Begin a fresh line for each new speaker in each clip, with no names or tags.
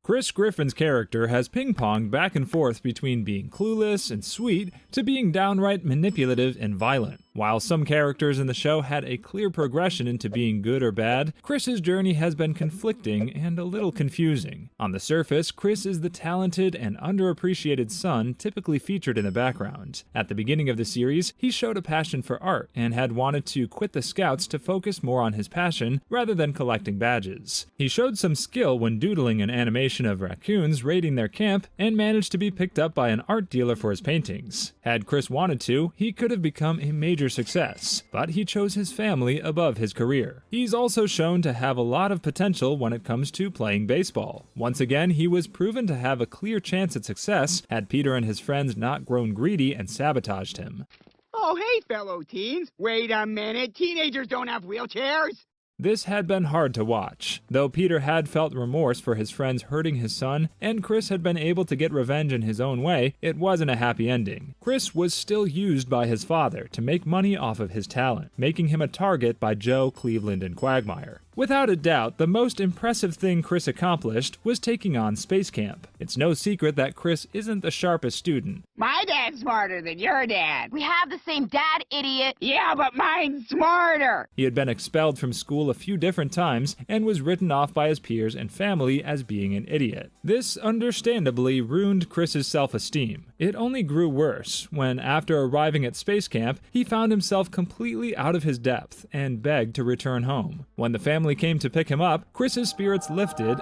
Chris Griffin's character has ping-ponged back and forth between being clueless and sweet to being downright manipulative and violent. While some characters in the show had a clear progression into being good or bad, Chris's journey has been conflicting and a little confusing. On the surface, Chris is the talented and underappreciated son typically featured in the background. At the beginning of the series, he showed a passion for art and had wanted to quit the Scouts to focus more on his passion rather than collecting badges. He showed some skill when doodling an animation of raccoons raiding their camp and managed to be picked up by an art dealer for his paintings. Had Chris wanted to, he could have become a major success, but he chose his family above his career. He's also shown to have a lot of potential when it comes to playing baseball. Once again, he was proven to have a clear chance at success had Peter and his friends not grown greedy and sabotaged him.
Oh, hey, fellow teens. Wait a minute. Teenagers don't have wheelchairs.
This had been hard to watch. Though Peter had felt remorse for his friends hurting his son, and Chris had been able to get revenge in his own way, it wasn't a happy ending. Chris was still used by his father to make money off of his talent, making him a target by Joe, Cleveland, and Quagmire. Without a doubt, the most impressive thing Chris accomplished was taking on Space Camp. It's no secret that Chris isn't the sharpest student.
My dad's smarter than your dad.
We have the same dad, idiot.
Yeah, but mine's smarter.
He had been expelled from school a few different times and was written off by his peers and family as being an idiot. This understandably ruined Chris's self-esteem. It only grew worse when, after arriving at Space Camp, he found himself completely out of his depth and begged to return home. When the family came to pick him up, Chris's spirits lifted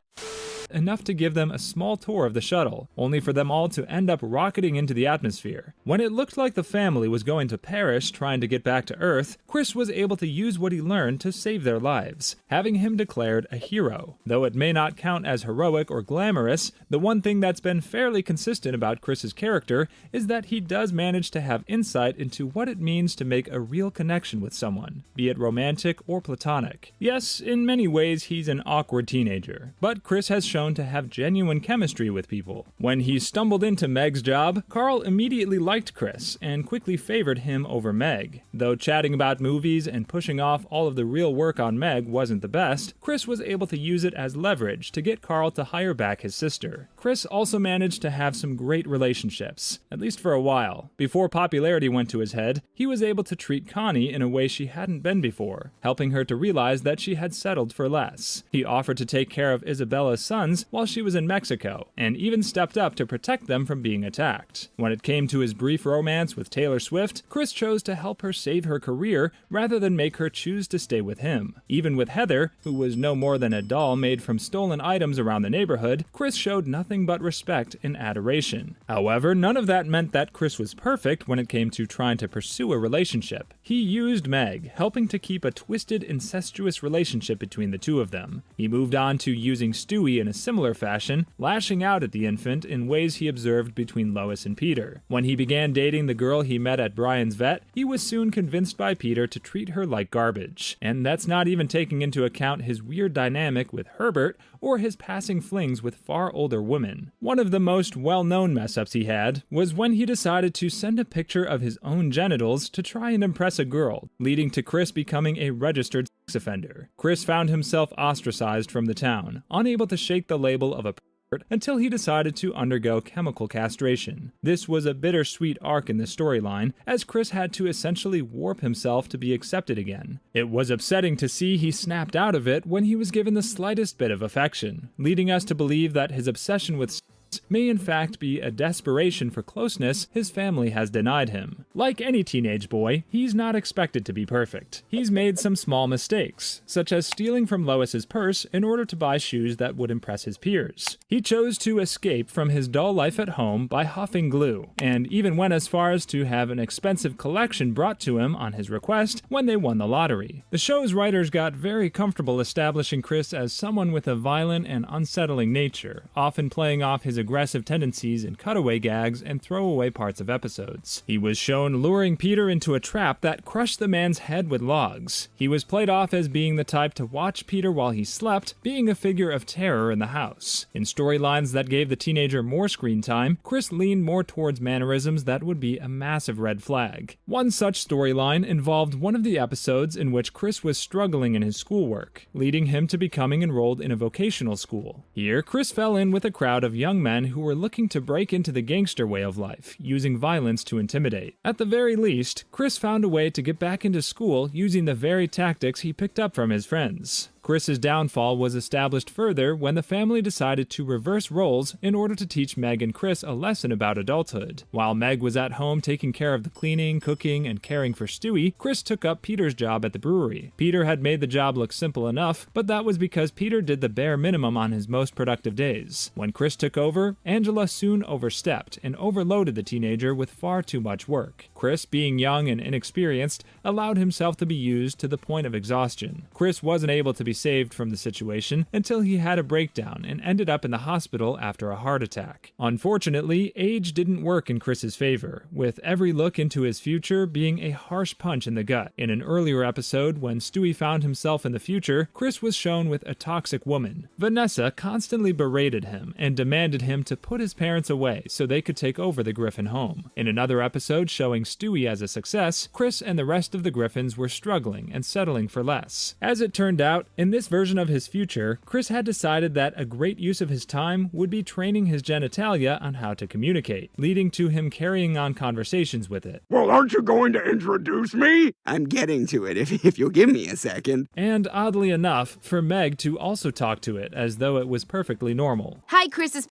enough to give them a small tour of the shuttle, only for them all to end up rocketing into the atmosphere. When it looked like the family was going to perish trying to get back to Earth, Chris was able to use what he learned to save their lives, having him declared a hero. Though it may not count as heroic or glamorous, the one thing that's been fairly consistent about Chris's character is that he does manage to have insight into what it means to make a real connection with someone, be it romantic or platonic. Yes, in many ways he's an awkward teenager, but Chris has shown to have genuine chemistry with people. When he stumbled into Meg's job, Carl immediately liked Chris and quickly favored him over Meg. Though chatting about movies and pushing off all of the real work on Meg wasn't the best, Chris was able to use it as leverage to get Carl to hire back his sister. Chris also managed to have some great relationships, at least for a while. Before popularity went to his head, he was able to treat Connie in a way she hadn't been before, helping her to realize that she had settled for less. He offered to take care of Isabella's sons while she was in Mexico, and even stepped up to protect them from being attacked. When it came to his brief romance with Taylor Swift, Chris chose to help her save her career rather than make her choose to stay with him. Even with Heather, who was no more than a doll made from stolen items around the neighborhood, Chris showed nothing but respect and adoration. However, none of that meant that Chris was perfect when it came to trying to pursue a relationship. He used Meg, helping to keep a twisted, incestuous relationship between the two of them. He moved on to using Stewie in a similar fashion, lashing out at the infant in ways he observed between Lois and Peter. When he began dating the girl he met at Brian's vet, he was soon convinced by Peter to treat her like garbage. And that's not even taking into account his weird dynamic with Herbert or his passing flings with far older women. One of the most well-known mess-ups he had was when he decided to send a picture of his own genitals to try and impress a girl, leading to Chris becoming a registered sex offender. Chris found himself ostracized from the town, unable to shake the label of a until he decided to undergo chemical castration. This was a bittersweet arc in the storyline, as Chris had to essentially warp himself to be accepted again. It was upsetting to see he snapped out of it when he was given the slightest bit of affection, leading us to believe that his obsession with may in fact be a desperation for closeness his family has denied him. Like any teenage boy, he's not expected to be perfect. He's made some small mistakes, such as stealing from Lois's purse in order to buy shoes that would impress his peers. He chose to escape from his dull life at home by huffing glue, and even went as far as to have an expensive collection brought to him on his request when they won the lottery. The show's writers got very comfortable establishing Chris as someone with a violent and unsettling nature, often playing off his aggressive tendencies in cutaway gags and throwaway parts of episodes. He was shown luring Peter into a trap that crushed the man's head with logs. He was played off as being the type to watch Peter while he slept, being a figure of terror in the house. In storylines that gave the teenager more screen time, Chris leaned more towards mannerisms that would be a massive red flag. One such storyline involved one of the episodes in which Chris was struggling in his schoolwork, leading him to becoming enrolled in a vocational school. Here, Chris fell in with a crowd of young men who were looking to break into the gangster way of life, using violence to intimidate. At the very least, Chris found a way to get back into school using the very tactics he picked up from his friends. Chris's downfall was established further when the family decided to reverse roles in order to teach Meg and Chris a lesson about adulthood. While Meg was at home taking care of the cleaning, cooking, and caring for Stewie, Chris took up Peter's job at the brewery. Peter had made the job look simple enough, but that was because Peter did the bare minimum on his most productive days. When Chris took over, Angela soon overstepped and overloaded the teenager with far too much work. Chris, being young and inexperienced, allowed himself to be used to the point of exhaustion. Chris wasn't able to be saved from the situation until he had a breakdown and ended up in the hospital after a heart attack. Unfortunately, age didn't work in Chris's favor, with every look into his future being a harsh punch in the gut. In an earlier episode, when Stewie found himself in the future, Chris was shown with a toxic woman. Vanessa constantly berated him and demanded him to put his parents away so they could take over the Griffin home. In another episode showing Stewie as a success, Chris and the rest of the Griffins were struggling and settling for less. As it turned out, in this version of his future, Chris had decided that a great use of his time would be training his genitalia on how to communicate, leading to him carrying on conversations with it.
Well, aren't you going to introduce me? I'm getting to it if you'll give me a second.
And oddly enough, for Meg to also talk to it as though it was perfectly normal.
Hi, Chris's.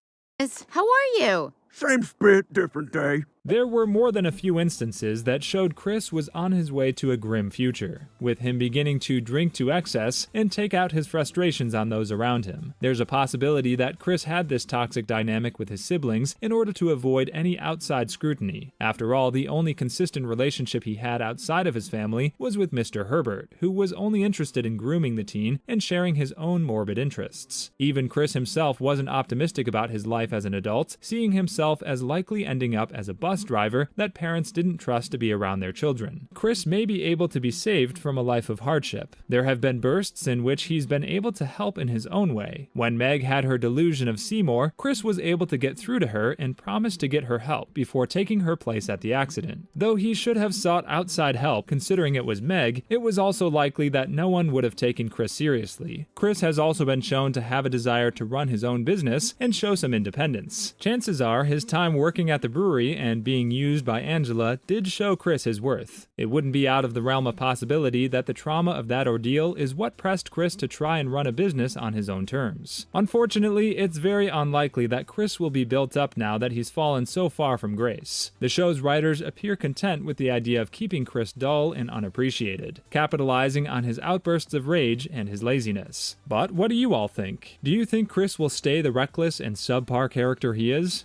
How are you?
Same spit, different day.
There were more than a few instances that showed Chris was on his way to a grim future, with him beginning to drink to excess and take out his frustrations on those around him. There's a possibility that Chris had this toxic dynamic with his siblings in order to avoid any outside scrutiny. After all, the only consistent relationship he had outside of his family was with Mr. Herbert, who was only interested in grooming the teen and sharing his own morbid interests. Even Chris himself wasn't optimistic about his life as an adult, seeing himself as likely ending up as a bus driver that parents didn't trust to be around their children. Chris may be able to be saved from a life of hardship. There have been bursts in which he's been able to help in his own way. When Meg had her delusion of Seymour, Chris was able to get through to her and promised to get her help before taking her place at the accident. Though he should have sought outside help considering it was Meg, it was also likely that no one would have taken Chris seriously. Chris has also been shown to have a desire to run his own business and show some independence. Chances are his time working at the brewery and being used by Angela did show Chris his worth. It wouldn't be out of the realm of possibility that the trauma of that ordeal is what pressed Chris to try and run a business on his own terms. Unfortunately, it's very unlikely that Chris will be built up now that he's fallen so far from grace. The show's writers appear content with the idea of keeping Chris dull and unappreciated, capitalizing on his outbursts of rage and his laziness. But what do you all think? Do you think Chris will stay the reckless and subpar character he is?